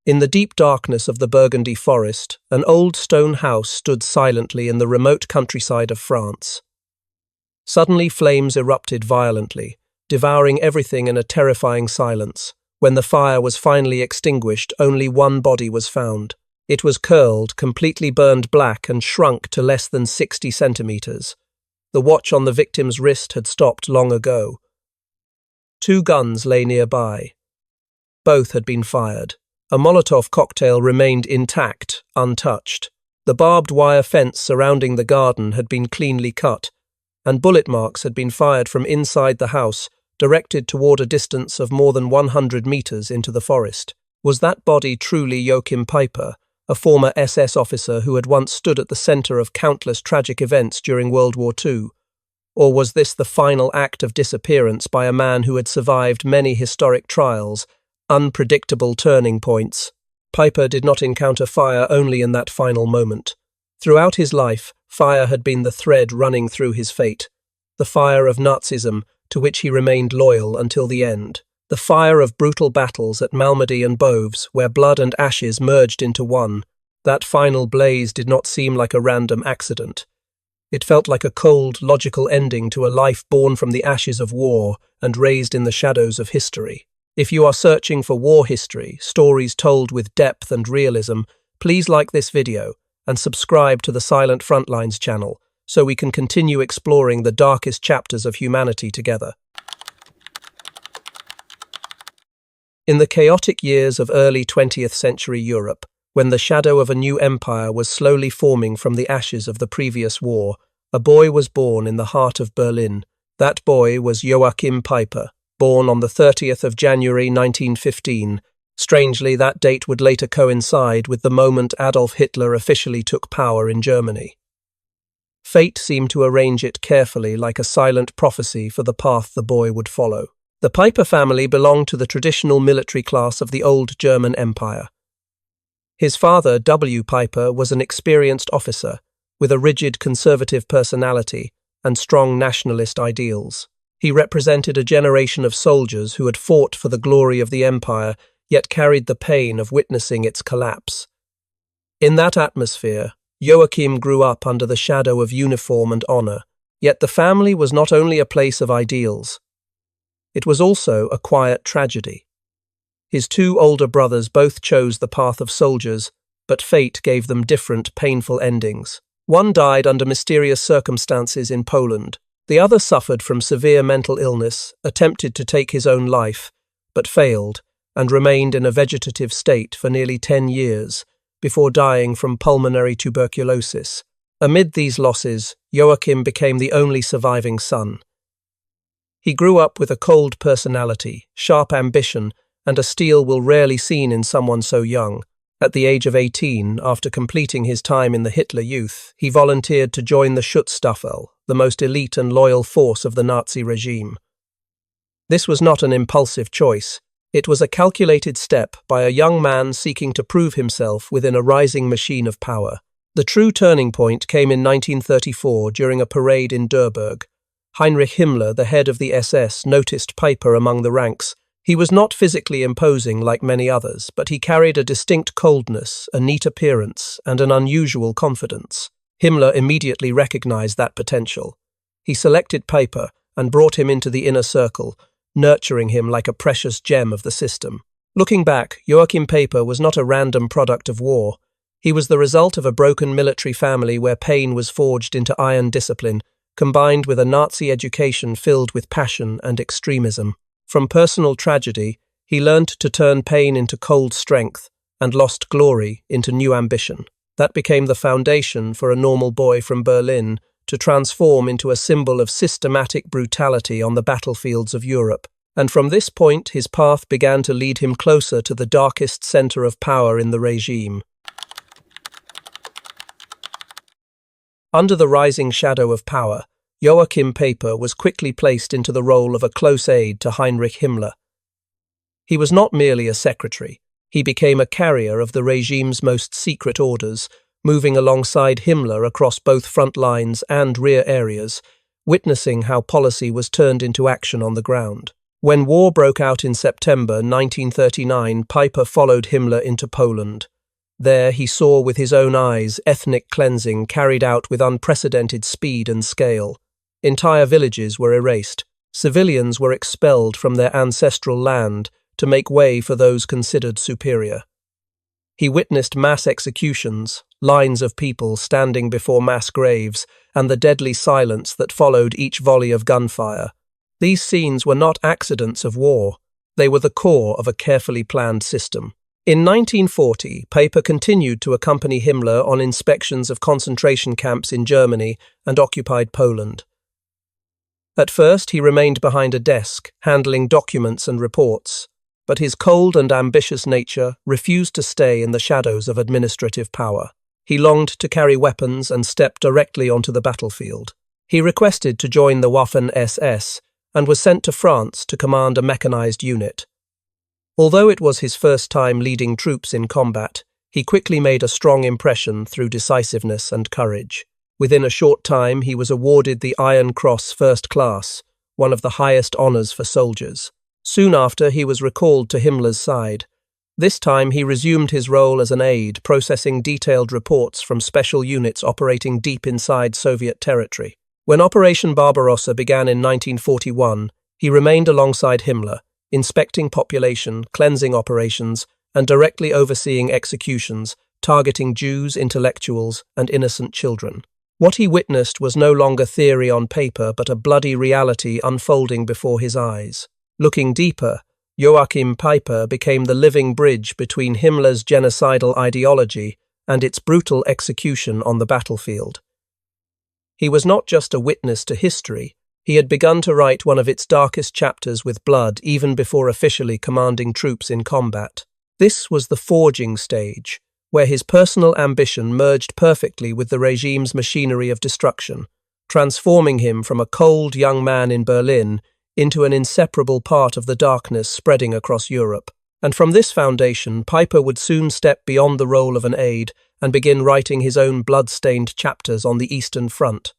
In the deep darkness of the Burgundy forest, an old stone house stood silently in the remote countryside of France. Suddenly flames erupted violently, devouring everything in a terrifying silence. When the fire was finally extinguished, only one body was found. It was curled, completely burned black, and shrunk to less than 60 centimeters. The watch on the victim's wrist had stopped long ago. 2 guns lay nearby. Both had been fired. A Molotov cocktail remained intact, untouched. The barbed wire fence surrounding the garden had been cleanly cut, and bullet marks had been fired from inside the house, directed toward a distance of more than 100 meters into the forest. Was that body truly Joachim Peiper, a former SS officer who had once stood at the center of countless tragic events during World War II? Or was this the final act of disappearance by a man who had survived many historic trials, unpredictable turning points? Peiper did not encounter fire only in that final moment. Throughout his life, fire had been the thread running through his fate. The fire of Nazism, to which he remained loyal until the end. The fire of brutal battles at Malmedy and Boves, where blood and ashes merged into one. That final blaze did not seem like a random accident. It felt like a cold, logical ending to a life born from the ashes of war and raised in the shadows of history. If you are searching for war history, stories told with depth and realism, please like this video and subscribe to the Silent Frontlines channel so we can continue exploring the darkest chapters of humanity together. In the chaotic years of early 20th century Europe, when the shadow of a new empire was slowly forming from the ashes of the previous war, a boy was born in the heart of Berlin. That boy was Joachim Peiper, born on the 30th of January 1915. Strangely, that date would later coincide with the moment Adolf Hitler officially took power in Germany. Fate seemed to arrange it carefully, like a silent prophecy for the path the boy would follow. The Peiper family belonged to the traditional military class of the old German Empire. His father, W. Peiper, was an experienced officer, with a rigid conservative personality and strong nationalist ideals. He represented a generation of soldiers who had fought for the glory of the empire, yet carried the pain of witnessing its collapse. In that atmosphere, Joachim grew up under the shadow of uniform and honor, yet the family was not only a place of ideals. It was also a quiet tragedy. His 2 older brothers both chose the path of soldiers, but fate gave them different, painful endings. One died under mysterious circumstances in Poland. The other suffered from severe mental illness, attempted to take his own life, but failed, and remained in a vegetative state for nearly 10 years, before dying from pulmonary tuberculosis. Amid these losses, Joachim became the only surviving son. He grew up with a cold personality, sharp ambition, and a steel will rarely seen in someone so young. At the age of 18, after completing his time in the Hitler Youth, he volunteered to join the Schutzstaffel, the most elite and loyal force of the Nazi regime. This was not an impulsive choice. It was a calculated step by a young man seeking to prove himself within a rising machine of power. The true turning point came in 1934 during a parade in Durburg. Heinrich Himmler, the head of the SS, noticed Peiper among the ranks. He was not physically imposing like many others, but he carried a distinct coldness, a neat appearance, and an unusual confidence. Himmler immediately recognized that potential. He selected Peiper and brought him into the inner circle, nurturing him like a precious gem of the system. Looking back, Joachim Peiper was not a random product of war. He was the result of a broken military family where pain was forged into iron discipline, combined with a Nazi education filled with passion and extremism. From personal tragedy, he learned to turn pain into cold strength and lost glory into new ambition. That became the foundation for a normal boy from Berlin to transform into a symbol of systematic brutality on the battlefields of Europe. And from this point, his path began to lead him closer to the darkest center of power in the regime. Under the rising shadow of power, Joachim Peiper was quickly placed into the role of a close aide to Heinrich Himmler. He was not merely a secretary. He became a carrier of the regime's most secret orders, moving alongside Himmler across both front lines and rear areas, witnessing how policy was turned into action on the ground. When war broke out in September 1939, Peiper followed Himmler into Poland. There he saw with his own eyes ethnic cleansing carried out with unprecedented speed and scale. Entire villages were erased. Civilians were expelled from their ancestral land to make way for those considered superior. He witnessed mass executions, lines of people standing before mass graves, and the deadly silence that followed each volley of gunfire. These scenes were not accidents of war. They were the core of a carefully planned system. In 1940, Peiper continued to accompany Himmler on inspections of concentration camps in Germany and occupied Poland. At first, he remained behind a desk, handling documents and reports, but his cold and ambitious nature refused to stay in the shadows of administrative power. He longed to carry weapons and step directly onto the battlefield. He requested to join the Waffen-SS and was sent to France to command a mechanized unit. Although it was his first time leading troops in combat, he quickly made a strong impression through decisiveness and courage. Within a short time, he was awarded the Iron Cross First Class, one of the highest honors for soldiers. Soon after, he was recalled to Himmler's side. This time, he resumed his role as an aide, processing detailed reports from special units operating deep inside Soviet territory. When Operation Barbarossa began in 1941, he remained alongside Himmler, inspecting population, cleansing operations, and directly overseeing executions, targeting Jews, intellectuals, and innocent children. What he witnessed was no longer theory on paper, but a bloody reality unfolding before his eyes. Looking deeper, Joachim Peiper became the living bridge between Himmler's genocidal ideology and its brutal execution on the battlefield. He was not just a witness to history, he had begun to write one of its darkest chapters with blood even before officially commanding troops in combat. This was the forging stage, where his personal ambition merged perfectly with the regime's machinery of destruction, transforming him from a cold young man in Berlin into an inseparable part of the darkness spreading across Europe. And from this foundation, Peiper would soon step beyond the role of an aide and begin writing his own blood-stained chapters on the Eastern Front.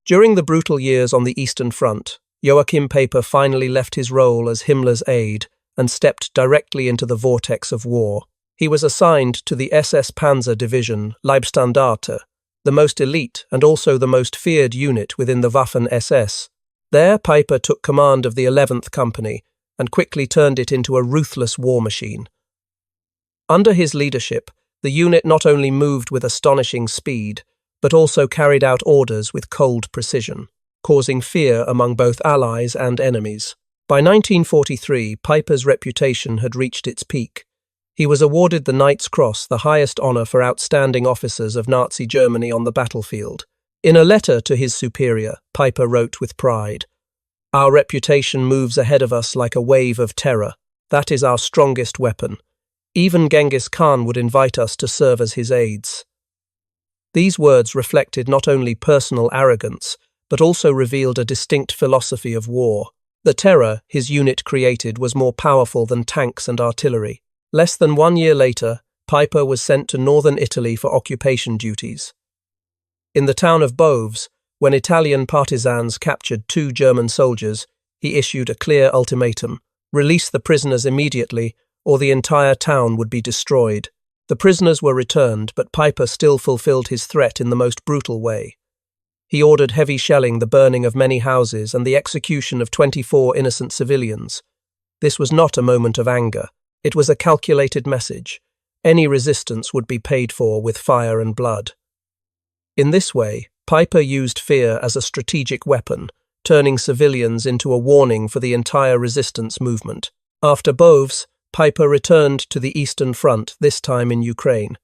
During the brutal years on the Eastern Front, Joachim Peiper finally left his role as Himmler's aide and stepped directly into the vortex of war. He was assigned to the SS Panzer Division Leibstandarte, the most elite and also the most feared unit within the Waffen-SS. There, Peiper took command of the 11th Company and quickly turned it into a ruthless war machine. Under his leadership, the unit not only moved with astonishing speed, but also carried out orders with cold precision, causing fear among both allies and enemies. By 1943, Peiper's reputation had reached its peak. He was awarded the Knight's Cross, the highest honor for outstanding officers of Nazi Germany on the battlefield. In a letter to his superior, Peiper wrote with pride, "Our reputation moves ahead of us like a wave of terror. That is our strongest weapon. Even Genghis Khan would invite us to serve as his aides." These words reflected not only personal arrogance, but also revealed a distinct philosophy of war. The terror his unit created was more powerful than tanks and artillery. Less than 1 year later, Peiper was sent to northern Italy for occupation duties. In the town of Boves, when Italian partisans captured 2 German soldiers, he issued a clear ultimatum: release the prisoners immediately, or the entire town would be destroyed. The prisoners were returned, but Peiper still fulfilled his threat in the most brutal way. He ordered heavy shelling, the burning of many houses, and the execution of 24 innocent civilians. This was not a moment of anger. It was a calculated message. Any resistance would be paid for with fire and blood. In this way, Peiper used fear as a strategic weapon, turning civilians into a warning for the entire resistance movement. After Boves, Peiper returned to the Eastern Front, this time in Ukraine.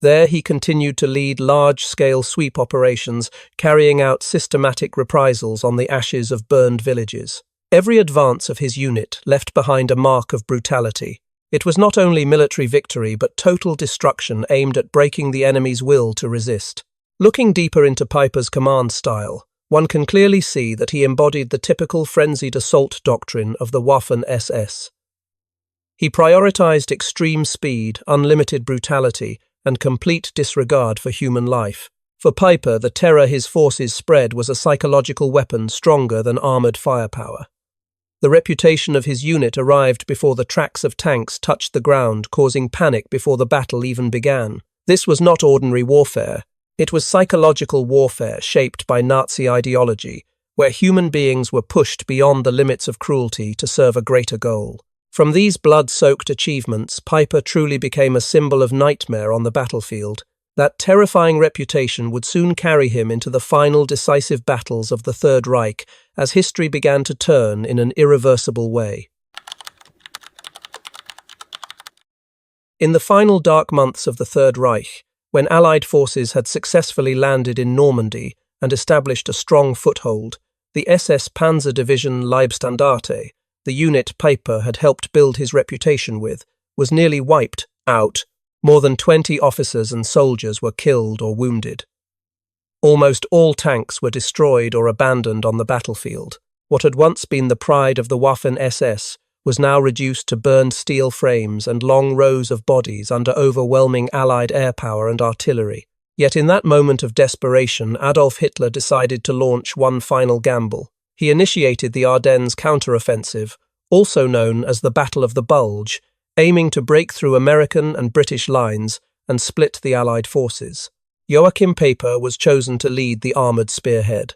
There he continued to lead large-scale sweep operations, carrying out systematic reprisals on the ashes of burned villages. Every advance of his unit left behind a mark of brutality. It was not only military victory, but total destruction aimed at breaking the enemy's will to resist. Looking deeper into Peiper's command style, one can clearly see that he embodied the typical frenzied assault doctrine of the Waffen-SS. He prioritized extreme speed, unlimited brutality, and complete disregard for human life. For Peiper, the terror his forces spread was a psychological weapon stronger than armoured firepower. The reputation of his unit arrived before the tracks of tanks touched the ground, causing panic before the battle even began. This was not ordinary warfare. It was psychological warfare shaped by Nazi ideology, where human beings were pushed beyond the limits of cruelty to serve a greater goal. From these blood-soaked achievements, Peiper truly became a symbol of nightmare on the battlefield. That terrifying reputation would soon carry him into the final decisive battles of the Third Reich as history began to turn in an irreversible way. In the final dark months of the Third Reich, when Allied forces had successfully landed in Normandy and established a strong foothold, the SS Panzer Division Leibstandarte, the unit Peiper had helped build his reputation with, was nearly wiped out. More than 20 officers and soldiers were killed or wounded. Almost all tanks were destroyed or abandoned on the battlefield. What had once been the pride of the Waffen-SS was now reduced to burned steel frames and long rows of bodies under overwhelming Allied air power and artillery. Yet in that moment of desperation, Adolf Hitler decided to launch one final gamble. He initiated the Ardennes counteroffensive, also known as the Battle of the Bulge, aiming to break through American and British lines and split the Allied forces. Joachim Peiper was chosen to lead the armoured spearhead.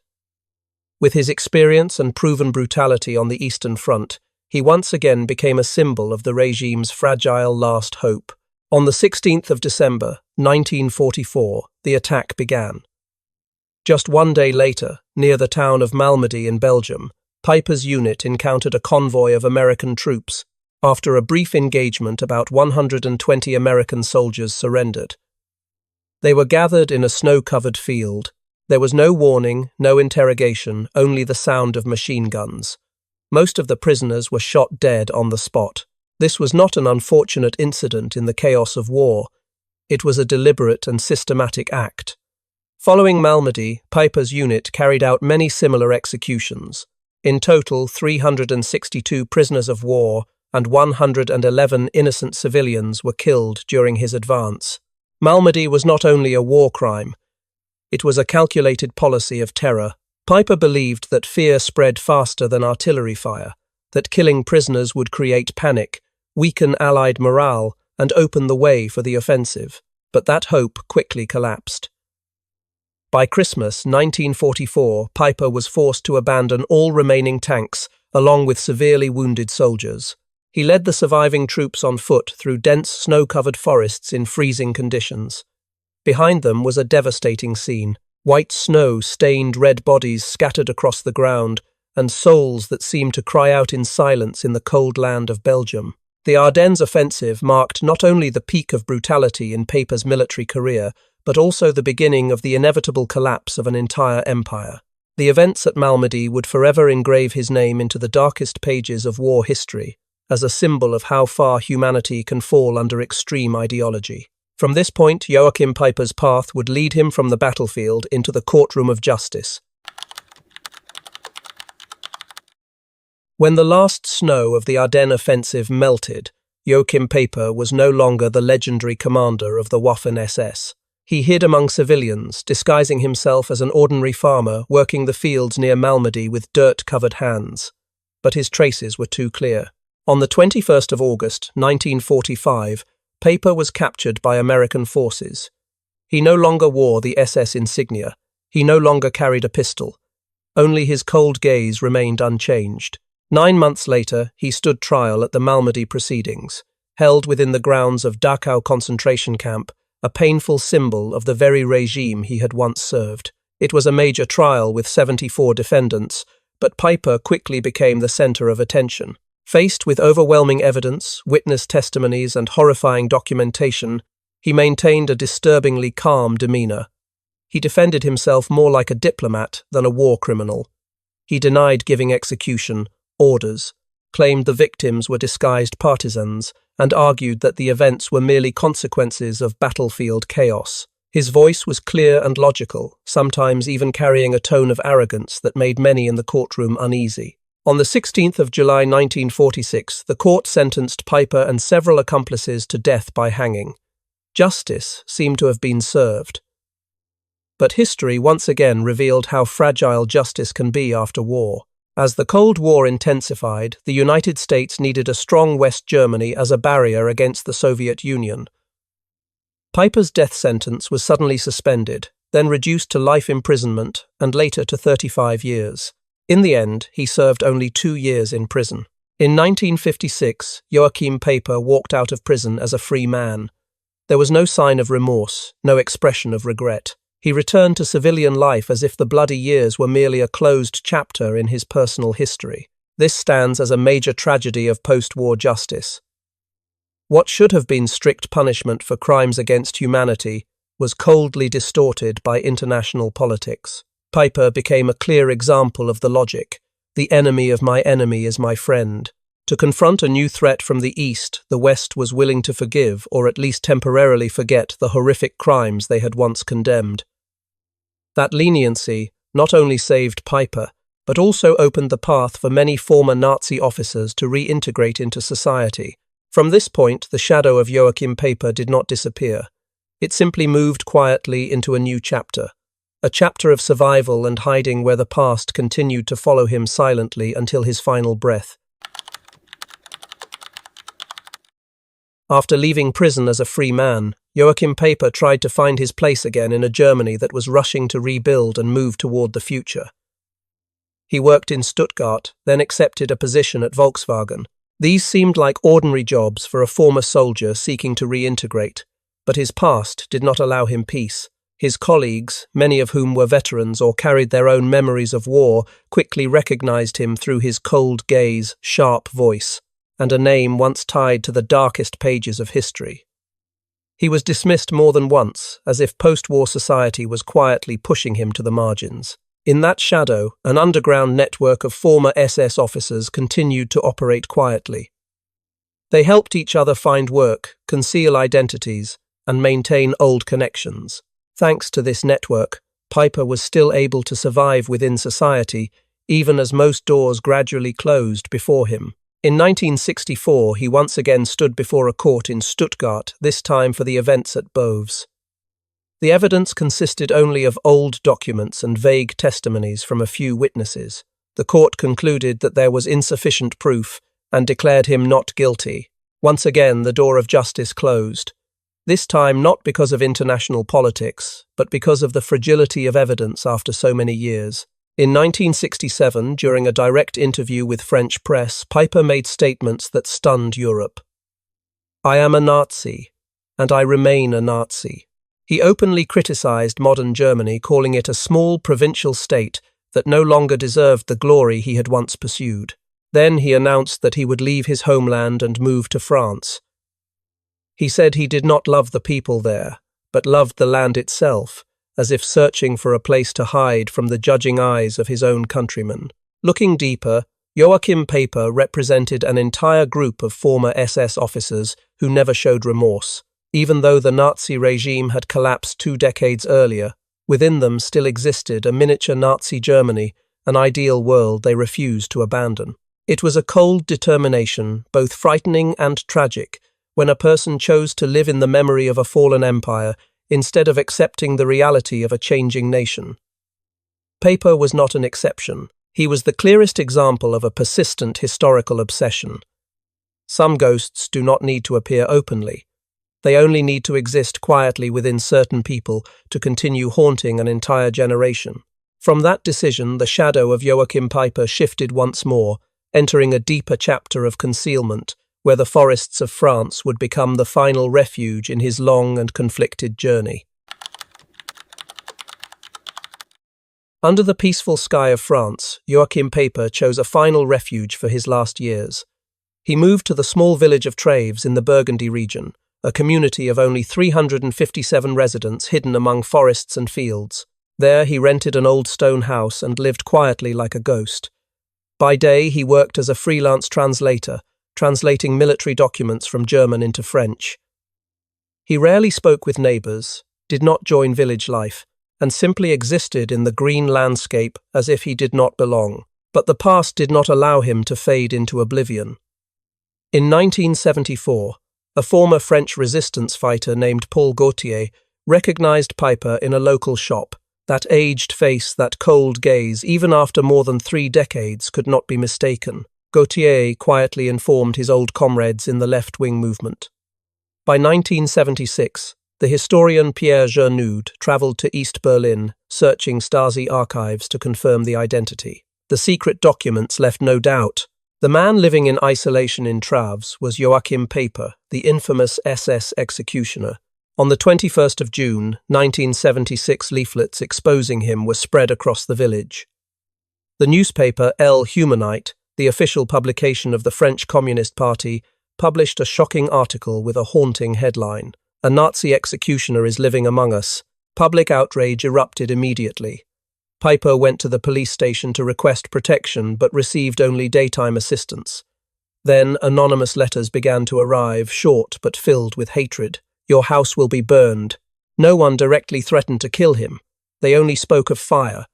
With his experience and proven brutality on the Eastern Front, he once again became a symbol of the regime's fragile last hope. On the 16th of December, 1944, the attack began. Just one day later, near the town of Malmedy in Belgium, Peiper's unit encountered a convoy of American troops. After a brief engagement, about 120 American soldiers surrendered. They were gathered in a snow-covered field. There was no warning, no interrogation, only the sound of machine guns. Most of the prisoners were shot dead on the spot. This was not an unfortunate incident in the chaos of war. It was a deliberate and systematic act. Following Malmedy, Peiper's unit carried out many similar executions. In total, 362 prisoners of war and 111 innocent civilians were killed during his advance. Malmedy was not only a war crime, it was a calculated policy of terror. Peiper believed that fear spread faster than artillery fire, that killing prisoners would create panic, weaken Allied morale, and open the way for the offensive. But that hope quickly collapsed. By Christmas 1944, Peiper was forced to abandon all remaining tanks, along with severely wounded soldiers. He led the surviving troops on foot through dense snow-covered forests in freezing conditions. Behind them was a devastating scene. White snow stained red bodies scattered across the ground, and souls that seemed to cry out in silence in the cold land of Belgium. The Ardennes offensive marked not only the peak of brutality in Peiper's military career, but also the beginning of the inevitable collapse of an entire empire. The events at Malmedy would forever engrave his name into the darkest pages of war history, as a symbol of how far humanity can fall under extreme ideology. From this point, Joachim Peiper's path would lead him from the battlefield into the courtroom of justice. When the last snow of the Ardennes offensive melted, Joachim Peiper was no longer the legendary commander of the Waffen-SS. He hid among civilians, disguising himself as an ordinary farmer working the fields near Malmedy with dirt-covered hands. But his traces were too clear. On the 21st of August, 1945, Peiper was captured by American forces. He no longer wore the SS insignia. He no longer carried a pistol. Only his cold gaze remained unchanged. 9 months later, he stood trial at the Malmedy proceedings, held within the grounds of Dachau concentration camp, a painful symbol of the very regime he had once served. It was a major trial with 74 defendants, but Peiper quickly became the center of attention. Faced with overwhelming evidence, witness testimonies, and horrifying documentation, he maintained a disturbingly calm demeanor. He defended himself more like a diplomat than a war criminal. He denied giving execution orders, claimed the victims were disguised partisans, and argued that the events were merely consequences of battlefield chaos. His voice was clear and logical, sometimes even carrying a tone of arrogance that made many in the courtroom uneasy. On the 16th of July 1946, the court sentenced Peiper and several accomplices to death by hanging. Justice seemed to have been served. But history once again revealed how fragile justice can be after war. As the Cold War intensified, the United States needed a strong West Germany as a barrier against the Soviet Union. Peiper's death sentence was suddenly suspended, then reduced to life imprisonment, and later to 35 years. In the end, he served only 2 years in prison. In 1956, Joachim Peiper walked out of prison as a free man. There was no sign of remorse, no expression of regret. He returned to civilian life as if the bloody years were merely a closed chapter in his personal history. This stands as a major tragedy of post-war justice. What should have been strict punishment for crimes against humanity was coldly distorted by international politics. Peiper became a clear example of the logic, "The enemy of my enemy is my friend." To confront a new threat from the East, the West was willing to forgive, or at least temporarily forget, the horrific crimes they had once condemned. That leniency not only saved Peiper, but also opened the path for many former Nazi officers to reintegrate into society. From this point, the shadow of Joachim Peiper did not disappear. It simply moved quietly into a new chapter. A chapter of survival and hiding where the past continued to follow him silently until his final breath. After leaving prison as a free man, Joachim Peiper tried to find his place again in a Germany that was rushing to rebuild and move toward the future. He worked in Stuttgart, then accepted a position at Volkswagen. These seemed like ordinary jobs for a former soldier seeking to reintegrate, but his past did not allow him peace. His colleagues, many of whom were veterans or carried their own memories of war, quickly recognized him through his cold gaze, sharp voice, and a name once tied to the darkest pages of history. He was dismissed more than once, as if post-war society was quietly pushing him to the margins. In that shadow, an underground network of former SS officers continued to operate quietly. They helped each other find work, conceal identities, and maintain old connections. Thanks to this network, Peiper was still able to survive within society, even as most doors gradually closed before him. In 1964, he once again stood before a court in Stuttgart, this time for the events at WWII. The evidence consisted only of old documents and vague testimonies from a few witnesses. The court concluded that there was insufficient proof and declared him not guilty. Once again, the door of justice closed. This time not because of international politics, but because of the fragility of evidence after so many years. In 1967, during a direct interview with French press, Peiper made statements that stunned Europe. "I am a Nazi, and I remain a Nazi." He openly criticized modern Germany, calling it a small provincial state that no longer deserved the glory he had once pursued. Then he announced that he would leave his homeland and move to France. He said he did not love the people there, but loved the land itself, as if searching for a place to hide from the judging eyes of his own countrymen. Looking deeper, Joachim Peiper represented an entire group of former SS officers who never showed remorse. Even though the Nazi regime had collapsed 2 decades earlier, within them still existed a miniature Nazi Germany, an ideal world they refused to abandon. It was a cold determination, both frightening and tragic, when a person chose to live in the memory of a fallen empire instead of accepting the reality of a changing nation. Peiper was not an exception. He was the clearest example of a persistent historical obsession. Some ghosts do not need to appear openly. They only need to exist quietly within certain people to continue haunting an entire generation. From that decision, the shadow of Joachim Peiper shifted once more, entering a deeper chapter of concealment, where the forests of France would become the final refuge in his long and conflicted journey. Under the peaceful sky of France, Joachim Peiper chose a final refuge for his last years. He moved to the small village of Treves in the Burgundy region, a community of only 357 residents hidden among forests and fields. There he rented an old stone house and lived quietly like a ghost. By day he worked as a freelance translator, translating military documents from German into French. He rarely spoke with neighbours, did not join village life, and simply existed in the green landscape as if he did not belong. But the past did not allow him to fade into oblivion. In 1974, a former French resistance fighter named Paul Gautier recognized Peiper in a local shop. That aged face, that cold gaze, even after more than 3 decades, could not be mistaken. WWII quietly informed his old comrades in the left-wing movement. By 1976, the historian Pierre Gernoude travelled to East Berlin, searching Stasi archives to confirm the identity. The secret documents left no doubt. The man living in isolation in Travs was Joachim Peiper, the infamous SS executioner. On the 21st of June, 1976, leaflets exposing him were spread across the village. The newspaper El Humanite, the official publication of the French Communist Party, published a shocking article with a haunting headline. "A Nazi executioner is living among us." Public outrage erupted immediately. Peiper went to the police station to request protection but received only daytime assistance. Then anonymous letters began to arrive, short but filled with hatred. "Your house will be burned." No one directly threatened to kill him. They only spoke of fire.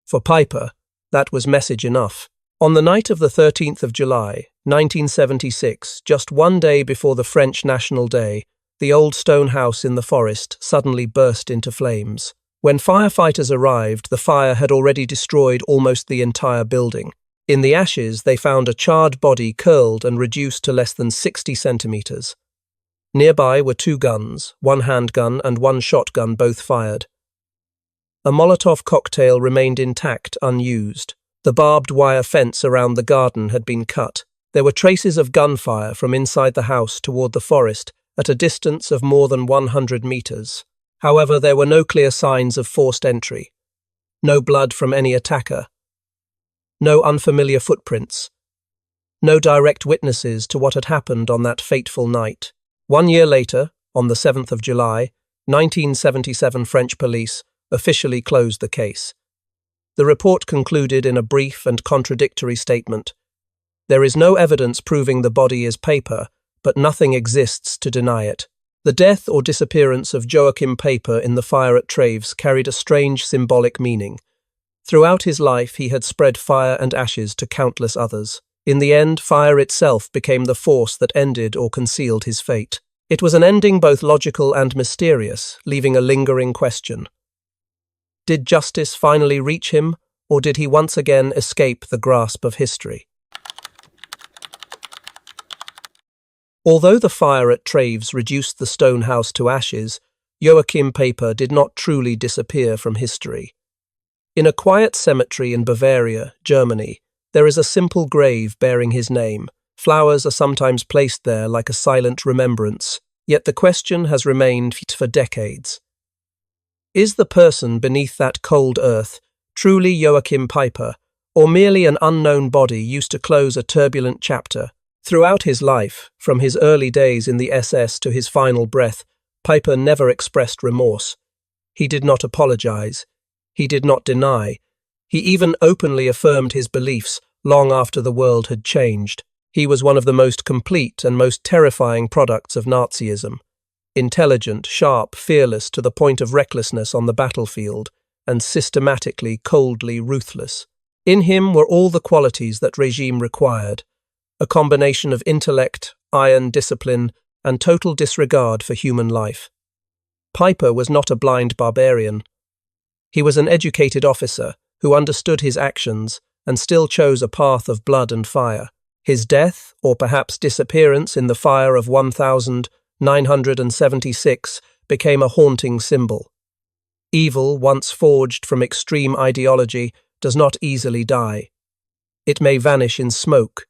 For Peiper, that was message enough. On the night of the 13th of July, 1976, just one day before the French National Day, the old stone house in the forest suddenly burst into flames. When firefighters arrived, the fire had already destroyed almost the entire building. In the ashes, they found a charred body curled and reduced to less than 60 centimeters. Nearby were 2 guns, 1 handgun and 1 shotgun, both fired. A Molotov cocktail remained intact, unused. The barbed wire fence around the garden had been cut. There were traces of gunfire from inside the house toward the forest at a distance of more than 100 meters. However, there were no clear signs of forced entry. No blood from any attacker. No unfamiliar footprints. No direct witnesses to what had happened on that fateful night. 1 year later, on the 7th of July, 1977, French police officially closed the case. The report concluded in a brief and contradictory statement. There is no evidence proving the body is Peiper, but nothing exists to deny it. The death or disappearance of Joachim Peiper in the fire at Travs carried a strange symbolic meaning. Throughout his life, he had spread fire and ashes to countless others. In the end, fire itself became the force that ended or concealed his fate. It was an ending both logical and mysterious, leaving a lingering question. Did justice finally reach him, or did he once again escape the grasp of history? Although the fire at Travs reduced the stone house to ashes, Joachim Peiper did not truly disappear from history. In a quiet cemetery in Bavaria, Germany, there is a simple grave bearing his name. Flowers are sometimes placed there like a silent remembrance, yet the question has remained for decades. Is the person beneath that cold earth truly Joachim Peiper, or merely an unknown body used to close a turbulent chapter? Throughout his life, from his early days in the SS to his final breath, Peiper never expressed remorse. He did not apologize. He did not deny. He even openly affirmed his beliefs long after the world had changed. He was one of the most complete and most terrifying products of Nazism. Intelligent, sharp, fearless to the point of recklessness on the battlefield, and systematically, coldly ruthless. In him were all the qualities that regime required. A combination of intellect, iron discipline, and total disregard for human life. Peiper was not a blind barbarian. He was an educated officer who understood his actions and still chose a path of blood and fire. His death, or perhaps disappearance in the fire of 1976, became a haunting symbol. Evil, once forged from extreme ideology, does not easily die. It may vanish in smoke.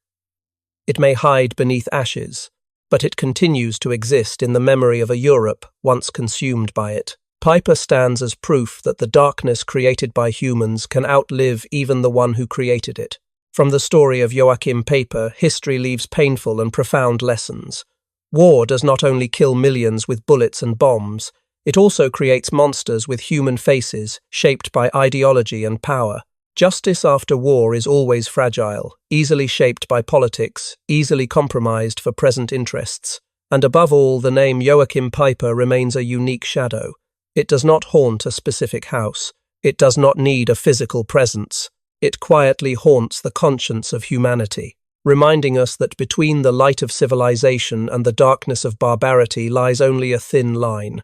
It may hide beneath ashes, but it continues to exist in the memory of a Europe once consumed by it. Peiper stands as proof that the darkness created by humans can outlive even the one who created it. From the story of Joachim Peiper, history leaves painful and profound lessons. War does not only kill millions with bullets and bombs, it also creates monsters with human faces, shaped by ideology and power. Justice after war is always fragile, easily shaped by politics, easily compromised for present interests. And above all, the name Joachim Peiper remains a unique shadow. It does not haunt a specific house. It does not need a physical presence. It quietly haunts the conscience of humanity, reminding us that between the light of civilization and the darkness of barbarity lies only a thin line.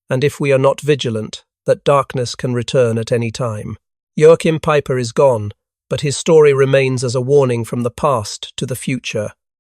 And if we are not vigilant, that darkness can return at any time. Joachim Peiper is gone, but his story remains as a warning from the past to the future.